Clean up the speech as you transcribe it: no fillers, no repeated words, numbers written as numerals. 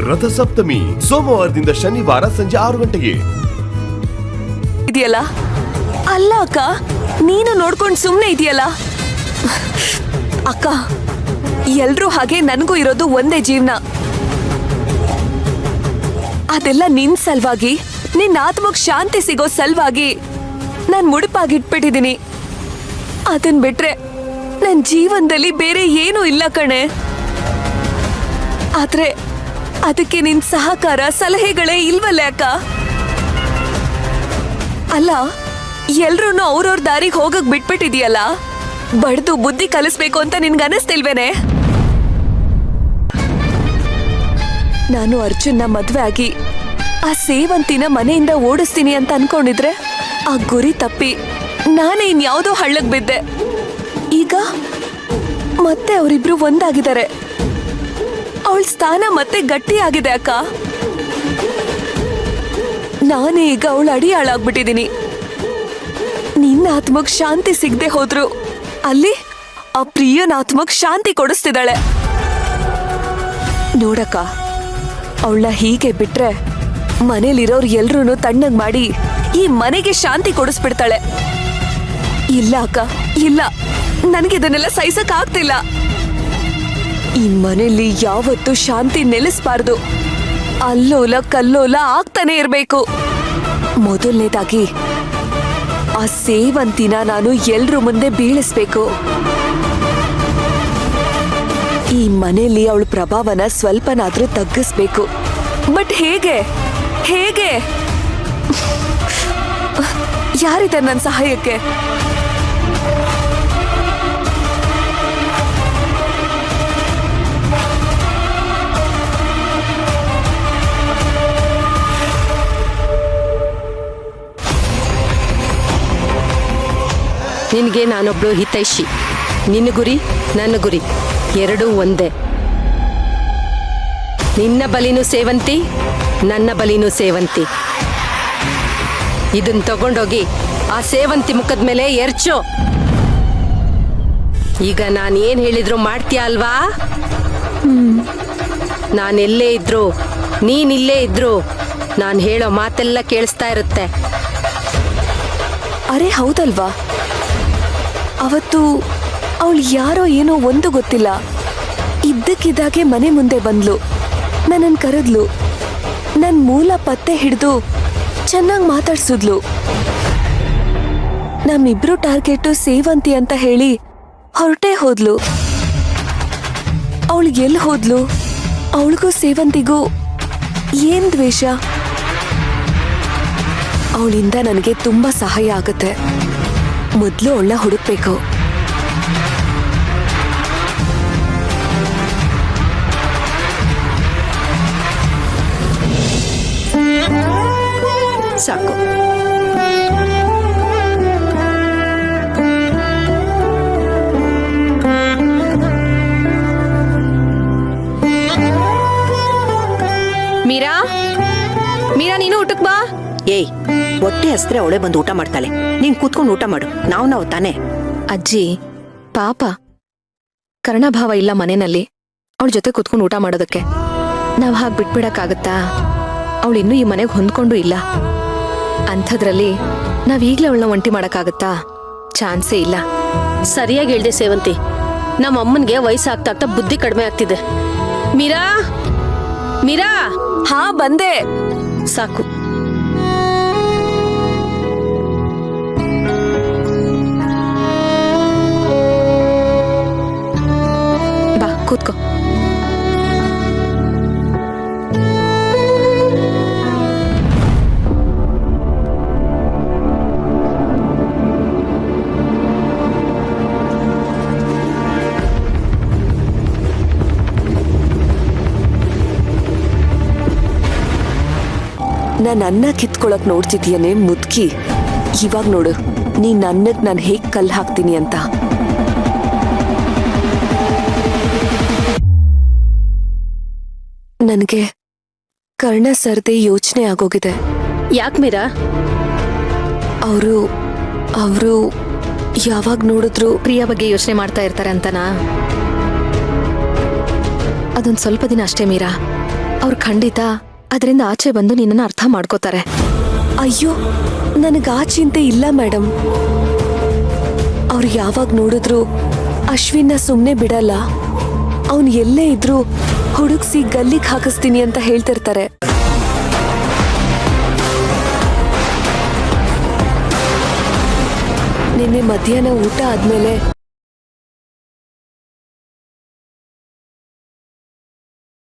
ರಥಸಪ್ತಮಿ ಸೋಮವಾರದಿಂದ ಶನಿವಾರ ಸಂಜೆ 6 ಗಂಟೆಗೆ ಇದೆಯಲ್ಲ. ಅಲ್ಲ ಅಕ್ಕ, ನೀನು ನೋಡ್ಕೊಂಡು ಸುಮ್ಮನೆ ಇದೆಯಲ್ಲ. ಅಕ್ಕ, ಎಲ್ರೂ ಹಾಗೆ ನನಗೂ ಇರೋದು ಒಂದೇ ಜೀವನ. ಅದೆಲ್ಲ ನಿನ್ ಸಲುವಾಗಿ, ನಿನ್ನ ಆತ್ಮಕ್ ಶಾಂತಿ ಸಿಗೋ ಸಲುವಾಗಿ ನಾನ್ ಮುಡುಪಾಗಿಟ್ಬಿಟ್ಟಿದೀನಿ. ಅದನ್ ಬಿಟ್ರೆ ನನ್ ಜೀವನದಲ್ಲಿ ಬೇರೆ ಏನೂ ಇಲ್ಲ ಕಣೆ. ಆದ್ರೆ ಅದಕ್ಕೆ ನಿನ್ ಸಹಕಾರ ಸಲಹೆಗಳೇ ಇಲ್ವಲ್ಲೇ ಅಕ್ಕ. ಅಲ್ಲ, ಎಲ್ರೂ ಅವ್ರವ್ರ ದಾರಿಗೆ ಹೋಗಕ್ ಬಿಟ್ಬಿಟ್ಟಿದೀಯಲ್ಲ. ಬಡ್ದು ಬುದ್ಧಿ ಕಲಿಸ್ಬೇಕು ಅಂತ ನಿನ್ಗನಿಸ್ತಿಲ್ವೇನೆ? ನಾನು ಅರ್ಜುನ್ನ ಮದ್ವೆ ಆಗಿ ಆ ಸೇವಂತಿನ ಮನೆಯಿಂದ ಓಡಿಸ್ತೀನಿ ಅಂತ ಅನ್ಕೊಂಡಿದ್ರೆ ಆ ಗುರಿ ತಪ್ಪಿ ನಾನೇ ಇನ್ಯಾವುದೋ ಹಳ್ಳಕ್ ಬಿದ್ದೆ. ಈಗ ಮತ್ತೆ ಅವರಿಬ್ರು ಒಂದಾಗಿದ್ದಾರೆ. ಅವಳ ಸ್ಥಾನ ಮತ್ತೆ ಗಟ್ಟಿಯಾಗಿದೆ ಅಕ್ಕ. ನಾನೇ ಈಗ ಅವಳ ಅಡಿಯಾಳಾಗ್ಬಿಟ್ಟಿದೀನಿ. ನಿನ್ನ ಆತ್ಮಕ್ ಶಾಂತಿ ಸಿಗದೆ ಹೋದ್ರು ಅಲ್ಲಿ ಆ ಪ್ರಿಯನ ಆತ್ಮಕ್ ಶಾಂತಿ ಕೊಡಿಸ್ತಿದ್ದಾಳೆ. ನೋಡಕ್ಕ, ಅವಳನ್ನ ಹೀಗೆ ಬಿಟ್ರೆ ಮನೇಲಿರೋರು ಎಲ್ರೂ ತಣ್ಣಗ್ ಮಾಡಿ ಈ ಮನೆಗೆ ಶಾಂತಿ ಕೊಡಿಸ್ಬಿಡ್ತಾಳೆ. ಇಲ್ಲ ಅಕ್ಕ, ಇಲ್ಲ, ನನಗಿದನ್ನೆಲ್ಲ ಸಹಿಸಕ್ ಆಗ್ತಿಲ್ಲ. ಈ ಮನೆಯಲ್ಲಿ ಯಾವತ್ತೂ ಶಾಂತಿ ನೆಲೆಸ್ಬಾರ್ದು. ಅಲ್ಲೋಲ ಕಲ್ಲೋಲ ಆಗ್ತಾನೆ ಇರ್ಬೇಕು. ಮೊದಲನೇದಾಗಿ ಆ ಸೇವಂತಿನ ನಾನು ಎಲ್ರ ಮುಂದೆ ಬೀಳಿಸ್ಬೇಕು. ಈ ಮನೆಯಲ್ಲಿ ಅವಳ ಪ್ರಭಾವನ ಸ್ವಲ್ಪನಾದ್ರೂ ತಗ್ಗಿಸ್ಬೇಕು. ಬಟ್ ಹೇಗೆ ಹೇಗೆ? ಯಾರಿದ್ದಾರೆ ನನ್ನ ಸಹಾಯಕ್ಕೆ? ನಿನಗೆ ನಾನೊಬ್ಳು ಹಿತೈಷಿ. ನಿನ್ನ ಗುರಿ ನನ್ನ ಗುರಿ ಎರಡೂ ಒಂದೇ. ನಿನ್ನ ಬಲಿನೂ ಸೇವಂತಿ, ನನ್ನ ಬಲಿನೂ ಸೇವಂತಿ. ಇದನ್ನ ತಗೊಂಡೋಗಿ ಆ ಸೇವಂತಿ ಮುಖದ ಮೇಲೆ ಎರ್ಚು. ಈಗ ನಾನು ಏನು ಹೇಳಿದ್ರು ಮಾಡ್ತೀಯ ಅಲ್ವಾ? ನಾನೆಲ್ಲೇ ಇದ್ರು, ನೀನಿಲ್ಲೇ ಇದ್ರು, ನಾನು ಹೇಳೋ ಮಾತೆಲ್ಲ ಕೇಳಿಸ್ತಾ ಇರುತ್ತೆ. ಅರೆ ಹೌದಲ್ವಾ, ಅವತ್ತು ಅವಳು ಯಾರೋ ಏನೋ ಒಂದು ಗೊತ್ತಿಲ್ಲ, ಇದ್ದಕ್ಕಿದ್ದಾಗೆ ಮನೆ ಮುಂದೆ ಬಂದ್ಲು. ನನ್ನನ್ನು ಕರೆದ್ಲು. ನನ್ನ ಮೂಲ ಪತ್ತೆ ಹಿಡಿದು ಚೆನ್ನಾಗಿ ಮಾತಾಡ್ಸಿದ್ಲು. ನಮ್ಮಿಬ್ರು ಟಾರ್ಗೆಟು ಸೇವಂತಿ ಅಂತ ಹೇಳಿ ಹೊರಟೇ ಹೋದ್ಲು. ಅವಳು ಎಲ್ಲಿ ಹೋದ್ಲು? ಅವಳಿಗೂ ಸೇವಂತಿಗೂ ಏನ್ ದ್ವೇಷ? ಅವಳಿಂದ ನನಗೆ ತುಂಬಾ ಸಹಾಯ ಆಗುತ್ತೆ. ಮೊದಲು ಅವಳನ್ನ ಹುಡುಕ್ಬೇಕು. ಸಾಕು. ಮೀರಾ, ಮೀರಾ, ನೀನು ಊಟಕ್ಕೆ ಬಾ. ಏಯ್, ಹೊಟ್ಟೆ ಹಸ್ದ್ರೆ ಅವಳೆ ಬಂದು ಊಟ ಮಾಡ್ತಾಳೆ. ನೀನ್ ಕೂತ್ಕೊಂಡು ಊಟ ಮಾಡು. ನಾವು ತಾನೇ. ಅಜ್ಜಿ ಪಾಪ, ಕರ್ಣಭಾವ ಇಲ್ಲ ಮನೆಯಲ್ಲಿ. ಅವಳ ಜೊತೆ ಕೂತ್ಕೊಂಡು ಊಟ ಮಾಡೋದಕ್ಕೆ ನಾವ್ ಹಾಗೆ ಬಿಟ್ಬಿಡಕ್ಕಾಗತ್ತಾ? ಅವಳು ಇನ್ನೂ ಈ ಮನೆಗೆ ಹೊಂದ್ಕೊಂಡು ಇಲ್ಲ. ಅಂಥದ್ರಲ್ಲಿ ನಾವೀಗ್ಲೇ ಅವಳನ್ನ ಒಂಟಿ ಮಾಡಕ್ಕಾಗತ್ತಾ? ಚಾನ್ಸೇ ಇಲ್ಲ. ಸರಿಯಾಗಿ ಹೇಳ್ದೆ ಸೇವಂತಿ. ನಮ್ಮ ಅಮ್ಮನ್ಗೆ ವಯಸ್ಸಾಗ್ತಾ ಆಗ್ತಾ ಬುದ್ಧಿ ಕಡಿಮೆ ಆಗ್ತಿದೆ. ಮೀರಾ, ಮೀರಾ. ಹಾ, ಬಂದೆ. ಸಾಕು. ಬಾ ಕೂತ್ಕೋ. ನಾನು ಅನ್ನ ಕಿತ್ಕೊಳಕ್ ನೋಡ್ತಿದ್ಯೇನೆ ಮುದ್ಕಿ. ಇವಾಗ ನೋಡು, ನೀನ್ ಅನ್ನಕ್ ನಾನು ಹೇಗ್ ಕಲ್ಲು ಹಾಕ್ತೀನಿ ಅಂತ. ನನಗೆ ಕರ್ಣ ಸರ್ದೆ ಯೋಚನೆ ಆಗೋಗಿದೆ. ಯಾಕೆ ಮೀರಾ? ಅವರು ಯಾವಾಗ ನೋಡಿದ್ರು ಪ್ರಿಯ ಬಗ್ಗೆ ಯೋಚನೆ ಮಾಡ್ತಾ ಇರ್ತಾರೆ ಅಂತನಾ? ಅದೊಂದು ಸ್ವಲ್ಪ ದಿನ ಅಷ್ಟೇ ಮೀರಾ. ಅವ್ರು ಖಂಡಿತ ಅದರಿಂದ ಆಚೆ ಬಂದು ನಿನ್ನನ್ನು ಅರ್ಥ ಮಾಡ್ಕೋತಾರೆ. ಅಯ್ಯೋ ನನಗೆ ಆ ಚಿಂತೆ ಇಲ್ಲ ಮೇಡಮ್. ಅವ್ರು ಯಾವಾಗ ನೋಡಿದ್ರು ಅಶ್ವಿನ್ನ ಸುಮ್ಮನೆ ಬಿಡಲ್ಲ. ಅವನು ಎಲ್ಲೇ ಇದ್ರೂ ಹುಡುಕ್ಸಿ ಗಲ್ಲಿಗೆ ಹಾಕಿಸ್ತೀನಿ ಅಂತ ಹೇಳ್ತಿರ್ತಾರೆ. ನಿನ್ನೆ ಮಧ್ಯಾಹ್ನ ಊಟ ಆದ್ಮೇಲೆ